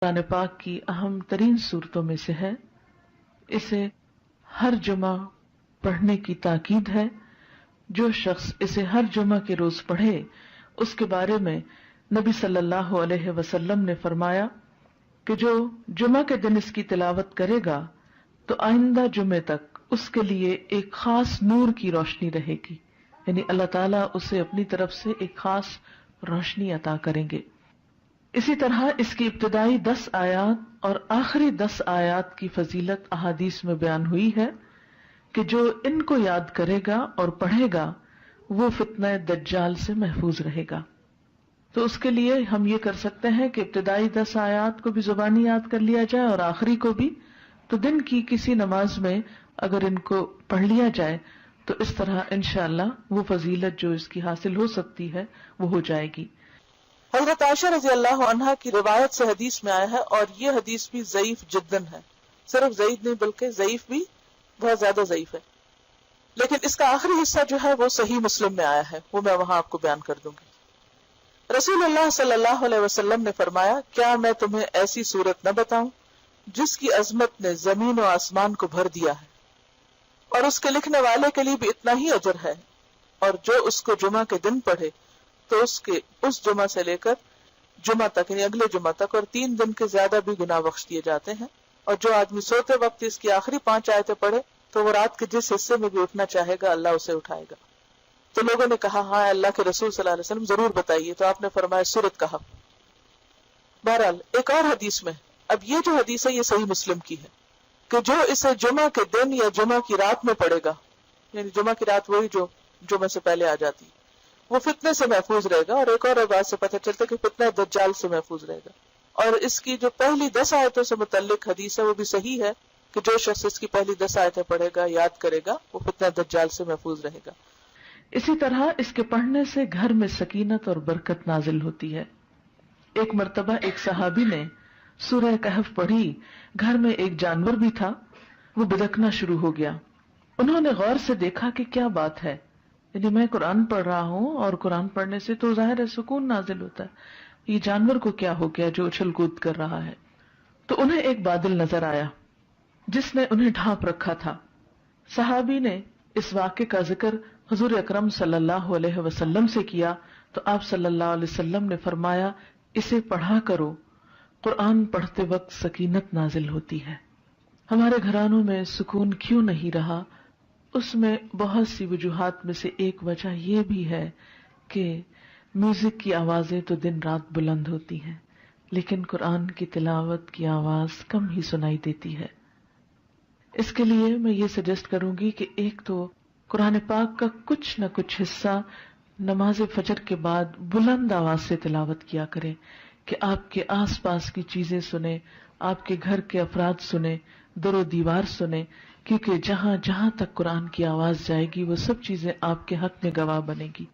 قرآن پاک کی اہم ترین صورتوں میں سے ہے. اسے ہر جمعہ پڑھنے کی تاکید ہے. جو شخص اسے ہر جمعہ کے روز پڑھے اس کے بارے میں نبی صلی اللہ علیہ وسلم نے فرمایا کہ جو جمعہ کے دن اس کی تلاوت کرے گا تو آئندہ جمعے تک اس کے لیے ایک خاص نور کی روشنی رہے گی، یعنی اللہ تعالیٰ اسے اپنی طرف سے ایک خاص روشنی عطا کریں گے. اسی طرح اس کی ابتدائی 10 آیات اور آخری 10 آیات کی فضیلت احادیث میں بیان ہوئی ہے کہ جو ان کو یاد کرے گا اور پڑھے گا وہ فتنہ دجال سے محفوظ رہے گا. تو اس کے لیے ہم یہ کر سکتے ہیں کہ ابتدائی 10 آیات کو بھی زبانی یاد کر لیا جائے اور آخری کو بھی. تو دن کی کسی نماز میں اگر ان کو پڑھ لیا جائے تو اس طرح انشاءاللہ وہ فضیلت جو اس کی حاصل ہو سکتی ہے وہ ہو جائے گی. حضرت عائشہ رضی اللہ عنہا کی روایت سے حدیث میں آیا ہے، اور یہ حدیث بھی ضعیف جداً ہے، صرف ضعیف نہیں بلکہ ضعیف بھی بہت زیادہ ضعیف ہے، لیکن اس کا آخری حصہ جو ہے وہ صحیح مسلم میں آیا ہے، وہ میں وہاں آپ کو بیان کر دوں گی. رسول اللہ صلی اللہ علیہ وسلم نے فرمایا، کیا میں تمہیں ایسی صورت نہ بتاؤں جس کی عظمت نے زمین و آسمان کو بھر دیا ہے، اور اس کے لکھنے والے کے لیے بھی اتنا ہی اجر ہے، اور جو اس کو جمعہ کے دن پڑھے تو اس جمعہ سے لے کر جمعہ تک یعنی اگلے جمعہ تک اور 3 دن کے زیادہ بھی گناہ بخش دیے جاتے ہیں. اور جو آدمی سوتے وقت اس کی آخری 5 آیتیں پڑھے تو وہ رات کے جس حصے میں بھی اٹھنا چاہے گا اللہ اسے اٹھائے گا. تو لوگوں نے کہا ہاں اللہ کے رسول صلی اللہ علیہ وسلم ضرور بتائیے، تو آپ نے فرمایا سورت کہا. بہرحال ایک اور حدیث میں، اب یہ جو حدیث ہے یہ صحیح مسلم کی ہے کہ جو اسے جمعہ کے دن یا جمعہ کی رات میں پڑھے گا، یعنی جمعہ کی رات وہی جو جمعہ سے پہلے آ جاتی، وہ فتنے سے محفوظ رہے گا. اور ایک اور بات سے پتہ چلتا ہے کہ فتنہ دجال سے محفوظ رہے گا. اور اس کی جو پہلی 10 آیتوں سے متعلق حدیث ہے وہ بھی صحیح ہے کہ جو شخص اس کی پہلی 10 آیتیں پڑھے گا، یاد کرے گا، وہ فتنہ دجال سے محفوظ رہے گا. اسی طرح اس کے پڑھنے سے گھر میں سکینت اور برکت نازل ہوتی ہے. ایک مرتبہ ایک صحابی نے سورہ کہف پڑھی، گھر میں ایک جانور بھی تھا، وہ بدکنا شروع ہو گیا. انہوں نے غور سے دیکھا کہ کیا بات ہے، یعنی میں قرآن پڑھ رہا ہوں اور قرآن پڑھنے سے تو ظاہر ہے سکون نازل ہوتا ہے، یہ جانور کو کیا ہو گیا جو اچھل کود کر رہا ہے. تو انہیں ایک بادل نظر آیا جس نے انہیں ڈھانپ رکھا تھا. صحابی نے اس واقعے کا ذکر حضور اکرم صلی اللہ علیہ وسلم سے کیا تو آپ صلی اللہ علیہ وسلم نے فرمایا اسے پڑھا کرو، قرآن پڑھتے وقت سکینت نازل ہوتی ہے. ہمارے گھرانوں میں سکون کیوں نہیں رہا؟ اس میں بہت سی وجوہات میں سے ایک وجہ یہ بھی ہے کہ میوزک کی آوازیں تو دن رات بلند ہوتی ہیں لیکن قرآن کی تلاوت کی آواز کم ہی سنائی دیتی ہے. اس کے لیے میں یہ سجیسٹ کروں گی کہ ایک تو قرآن پاک کا کچھ نہ کچھ حصہ نماز فجر کے بعد بلند آواز سے تلاوت کیا کریں کہ آپ کے آس پاس کی چیزیں سنیں، آپ کے گھر کے افراد سنیں، در و دیوار سنیں، کیونکہ جہاں جہاں تک قرآن کی آواز جائے گی وہ سب چیزیں آپ کے حق میں گواہ بنے گی.